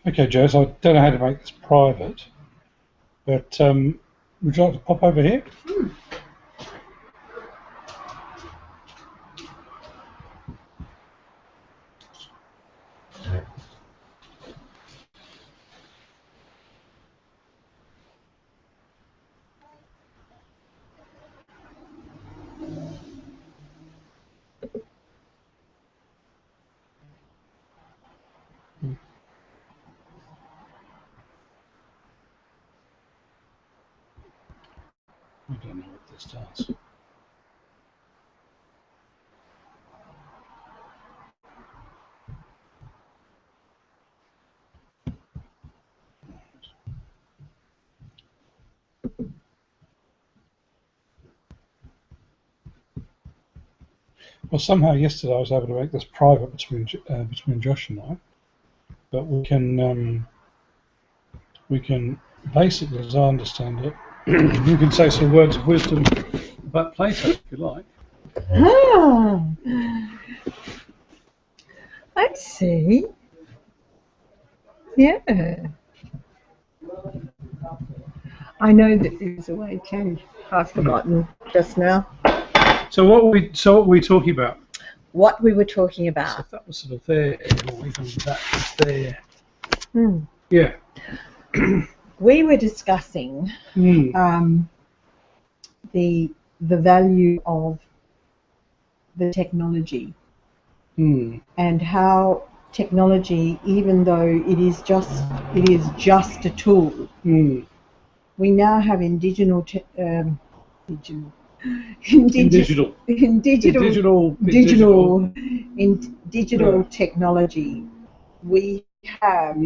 Okay, Jess, I don't know how to make this private, but would you like to pop over here? I don't know what this does. Well, somehow yesterday I was able to make this private between Josh and I, but we can basically, as I understand it, you can say some words of wisdom about Plato if you like. Ah, I see. Yeah. I know that there's a way to. I've forgotten just now. So what were we talking about? What we were talking about. So that was sort of there, or even that was there. Yeah. We were discussing the value of the technology and how technology, even though it is just a tool, we now have digital technology. We have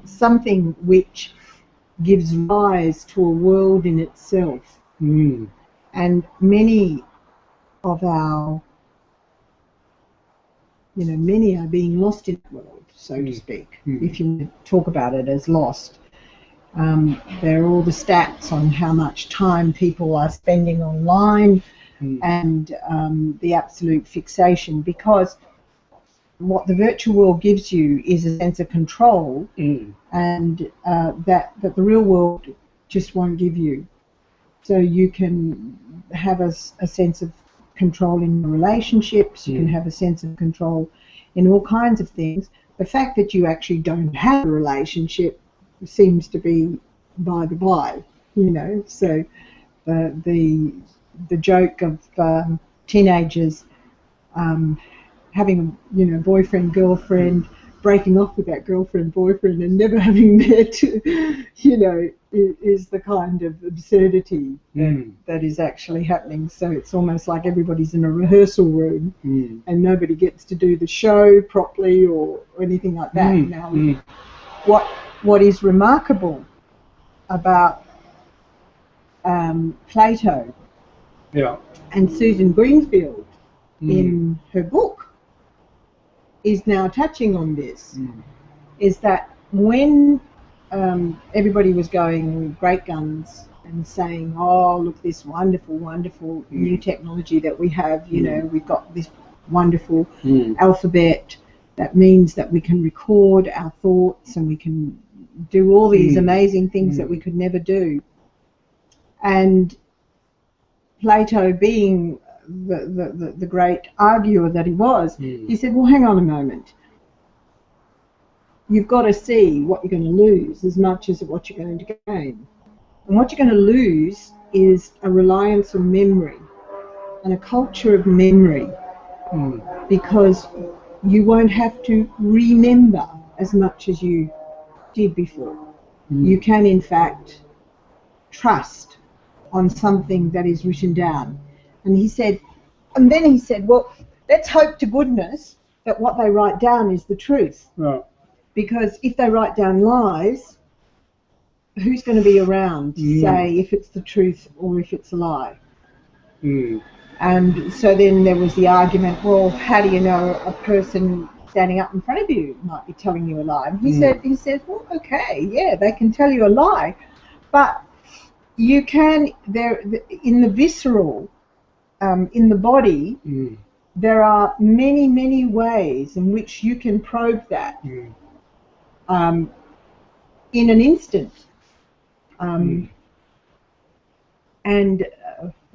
something which gives rise to a world in itself, and many of our, many are being lost in the world, so to speak. If you talk about it as lost, there are all the stats on how much time people are spending online, and the absolute fixation, because what the virtual world gives you is a sense of control, and that the real world just won't give you. So you can have a sense of control in your relationships, you can have a sense of control in all kinds of things. The fact that you actually don't have a relationship seems to be by the by, So the joke of teenagers having boyfriend, girlfriend, breaking off with that girlfriend, boyfriend, and never having met, is the kind of absurdity that is actually happening. So it's almost like everybody's in a rehearsal room and nobody gets to do the show properly or anything like that. Now, what is remarkable about Plato and Susan Greenfield in her book is now touching on this, is that when everybody was going great guns and saying, oh, look, this wonderful, wonderful new technology that we have, we've got this wonderful alphabet that means that we can record our thoughts and we can do all these amazing things that we could never do. And Plato, being the great arguer that he was, he said, well, hang on a moment. You've got to see what you're going to lose as much as what you're going to gain. And what you're going to lose is a reliance on memory and a culture of memory, because you won't have to remember as much as you did before. You can, in fact, trust on something that is written down. And then he said, well, let's hope to goodness that what they write down is the truth. Right. Because if they write down lies, who's going to be around to say if it's the truth or if it's a lie? And so then there was the argument, well, how do you know a person standing up in front of you might be telling you a lie? And he said, well, okay, yeah, they can tell you a lie, but you can, in the visceral, in the body, there are many, many ways in which you can probe that. in an instant. And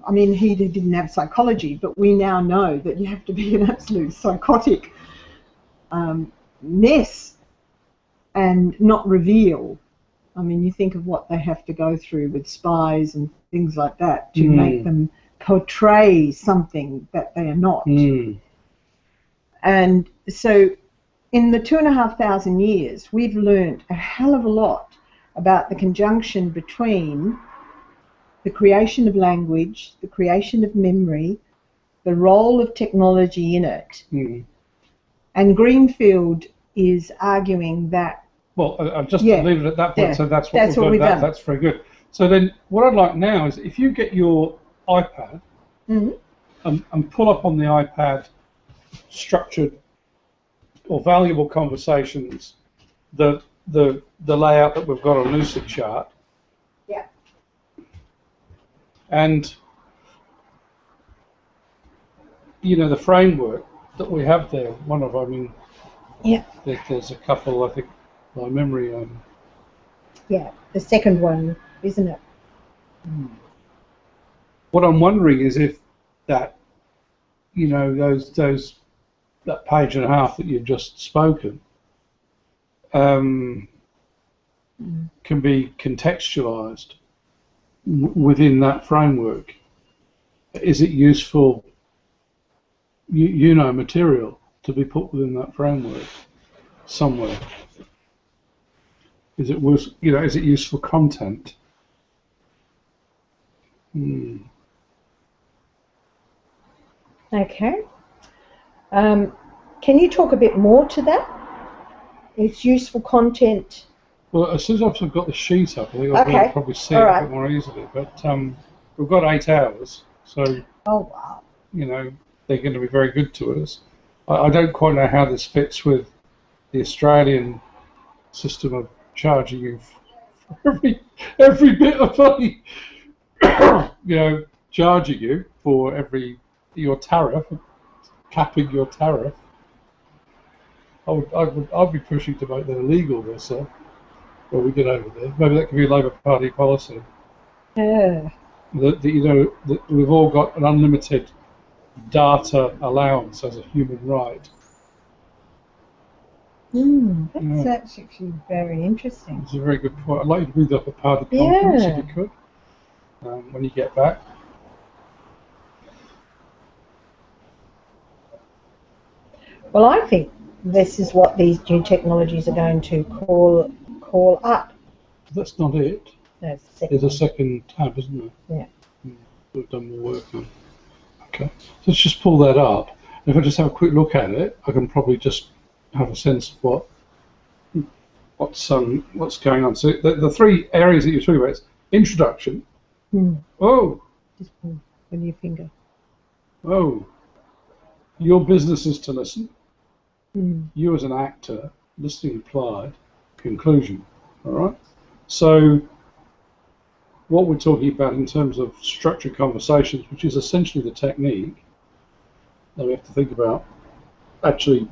I mean, he didn't have psychology, but we now know that you have to be an absolute psychotic mess and not reveal. I mean, you think of what they have to go through with spies and things like that to make them portray something that they are not. And so in the 2,500 years, we've learned a hell of a lot about the conjunction between the creation of language, the creation of memory, the role of technology in it. And Greenfield is arguing that. Well, I'll just leave it at that point. Yeah, So that's what we've done. That's very good. So then what I'd like now is if you get your iPad and pull up on the iPad structured or valuable conversations, the layout that we've got on Lucid Chart. Yeah. And you know the framework that we have there. One of, I mean, there's a couple, I think, by memory. Yeah, the second one, isn't it? What I'm wondering is if that, you know, that page and a half that you've just spoken can be contextualized within that framework. Is it useful, you know, material to be put within that framework somewhere? Is it worth, you know, is it useful content? Okay. Can you talk a bit more to that? It's useful content. Well, as soon as I've got the sheet up, I think I'll be able to probably see it a bit more easily. But we've got 8 hours, so you know they're going to be very good to us. I don't quite know how this fits with the Australian system of charging you for every bit of money, you know, charging you for your tariff, capping your tariff. I'd be pushing to make that illegal myself. Well, we get over there. Maybe that could be a Labor Party policy. Yeah. That you know that we've all got an unlimited data allowance as a human right. That's actually very interesting. It's a very good point. I'd like you to read up a part of the conference if you could when you get back. Well, I think this is what these new technologies are going to call up. That's not it. There's a second tab, isn't there? Yeah. We've done more work on. Okay. So let's just pull that up. If I just have a quick look at it, I can probably just have a sense of what's going on. So the 3 areas that you're talking about is introduction. Oh. Just pull with your finger. Oh. Your business is to listen. You as an actor, listening implied, conclusion. All right. So what we're talking about in terms of structured conversations, which is essentially the technique that we have to think about, actually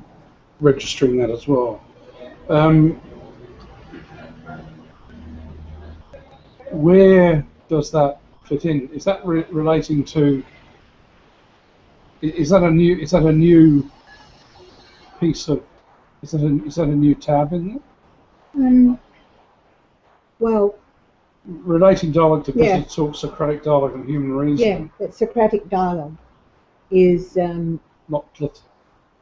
registering that as well. Where does that fit in? Is that relating to? Is that a new piece of? Is that a new tab in there? Well. Relating dialogue to business talk, Socratic dialogue, and human reasoning. Yeah, that Socratic dialogue is not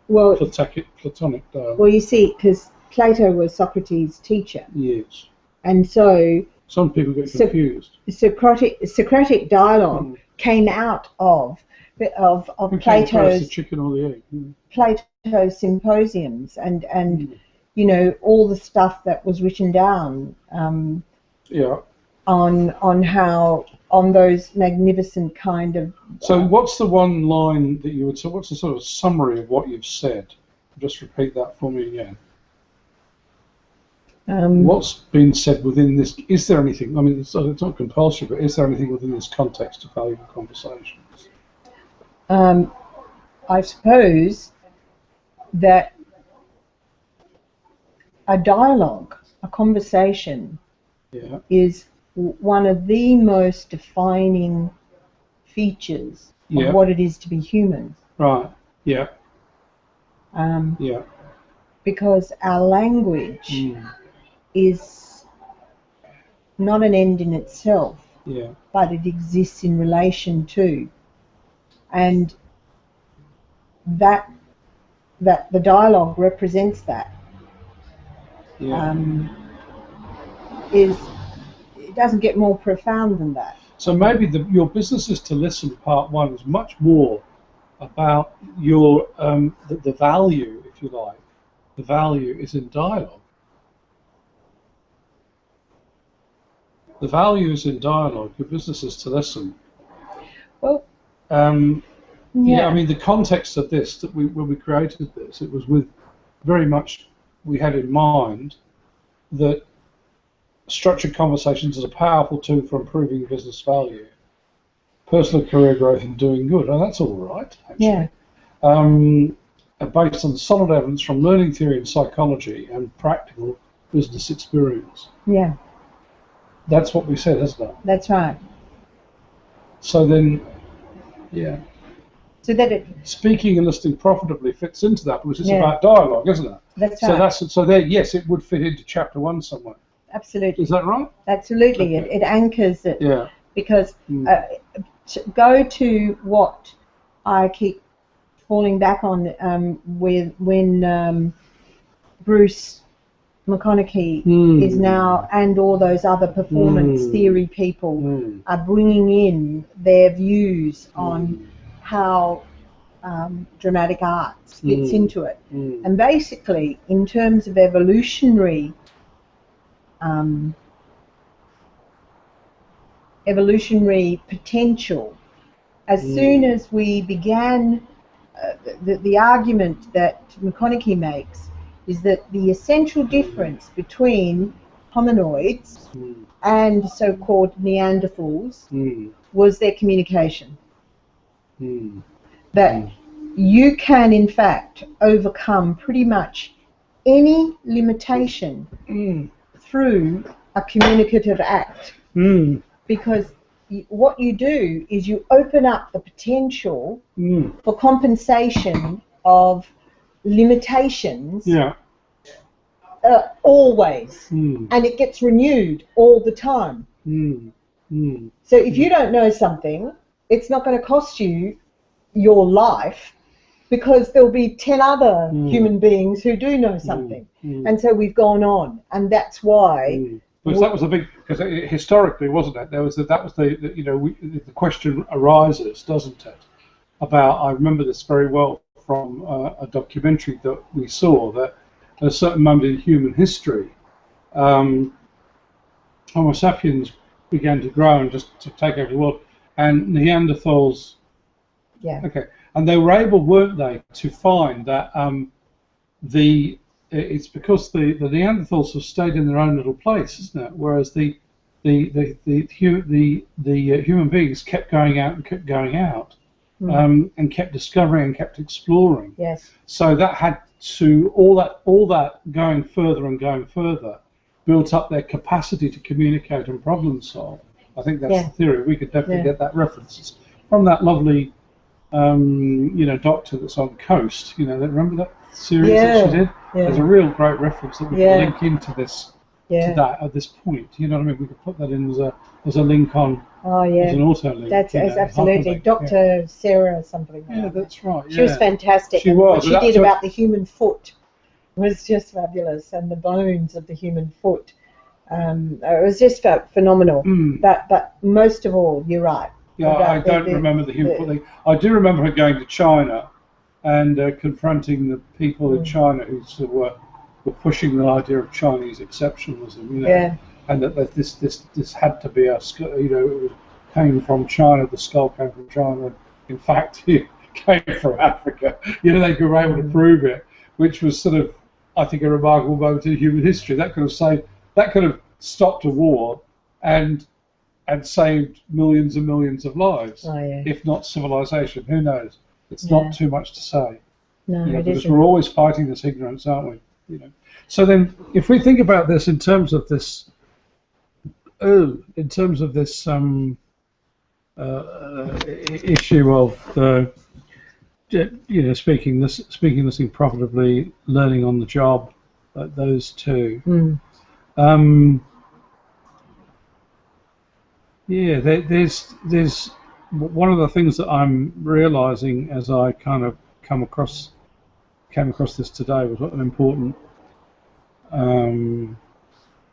Platonic dialogue. Well, you see, because Plato was Socrates' teacher. Yes. And so some people get confused. Socratic dialogue came out of Plato's the chicken or the egg. Plato's symposiums and you know all the stuff that was written down. On those magnificent kind of. So what's the one line that you would say? What's the sort of summary of what you've said? Just repeat that for me again. What's been said within this? Is there anything? I mean, it's not compulsory, but is there anything within this context of valuable conversations? I suppose that a dialogue, a conversation, yeah, is one of the most defining features of what it is to be human. Right. Yeah. Yeah. Because our language is not an end in itself, but it exists in relation to, and that the dialogue represents that. It doesn't get more profound than that. So maybe your business is to listen. Part 1 is much more about your the value, if you like. The value is in dialogue. The value is in dialogue. Your business is to listen. Well, yeah. I mean, the context of this, that when we created this, it was with very much we had in mind that structured conversations is a powerful tool for improving business value, personal career growth, and doing good. And that's all right, actually. Yeah. Based on solid evidence from learning theory and psychology and practical business experience. Yeah. That's what we said, isn't it? That's right. So then, yeah. So that speaking and listening profitably fits into that, because it's about dialogue, isn't it? That's right. So there, yes, it would fit into chapter 1 somewhere. Absolutely. Is that right? Absolutely. Okay. It anchors it. Yeah. Because go to what I keep falling back on when Bruce McConaughey is now, and all those other performance theory people are bringing in their views on how dramatic arts fits into it. And basically, in terms of evolutionary potential, as soon as we began, the argument that McConaughey makes is that the essential difference between hominoids and so-called Neanderthals was their communication. That you can, in fact, overcome pretty much any limitation through a communicative act. Because what you do is you open up the potential for compensation of limitations always, and it gets renewed all the time. So if you don't know something, it's not going to cost you your life, because there'll be 10 other human beings who do know something. And so we've gone on, and that's why. Because that was a big, because historically, wasn't it? That was the you know, the question arises, doesn't it? About, I remember this very well from a documentary that we saw, that at a certain moment in human history, Homo sapiens began to grow and just to take over the world, and Neanderthals. Yeah. Okay, and they were able, weren't they, to find that it's because the Neanderthals have stayed in their own little place, isn't it? Whereas the human beings kept going out and kept going out, and kept discovering and kept exploring. Yes. So that had to all that going further and going further built up their capacity to communicate and problem solve. I think that's the theory. We could definitely get that references from that lovely you know, doctor that's on Coast. You know, remember that series that she did? There's a real great reference that we can link into this to that at this point. You know what I mean? We could put that in as a link on. As an auto link. That's absolutely Dr. Sarah something. Yeah, that's right. She was fantastic. She was. What she did about the human foot was just fabulous, and the bones of the human foot. It was just phenomenal. But most of all, you're right. Yeah, I don't remember the human foot thing. I do remember her going to China and confronting the people in China who sort of were pushing the idea of Chinese exceptionalism, you know, and that this had to be a, you know, it came from China. The skull came from China. In fact, it came from Africa. You know, they were able to prove it, which was sort of, I think, a remarkable moment in human history. That could have stopped a war and saved millions and millions of lives, if not civilization. Who knows? It's not too much to say. No, you know, it because isn't. we're always fighting this ignorance, aren't we? you know. So then, if we think about this in terms of this, issue of the, speaking listening profitably, learning on the job, those two. Yeah, there's one of the things that I'm realizing as I kind of came across this today was what an important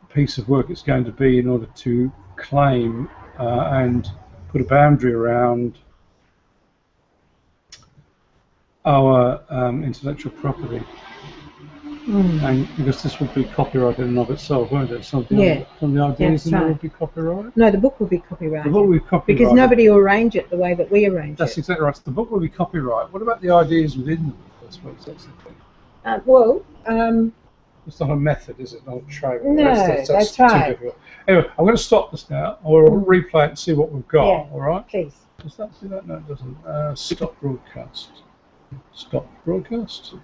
piece of work it's going to be in order to claim and put a boundary around our intellectual property. And because this would be copyrighted in and of itself, won't it? Something from the ideas in it would be copyrighted? No, the book will be copyrighted. The book will be copyrighted. Because nobody will arrange it the way that we arrange That's exactly right. So the book will be copyrighted. What about the ideas within the book, I suppose? That's the thing. It's not a method, is it? Not a trade. No, that's right. Too difficult. Anyway, I'm going to stop this now. I'll replay it and see what we've got. Yeah, all right? Please. Does that do that? No, it doesn't. Stop broadcast. Stop broadcast.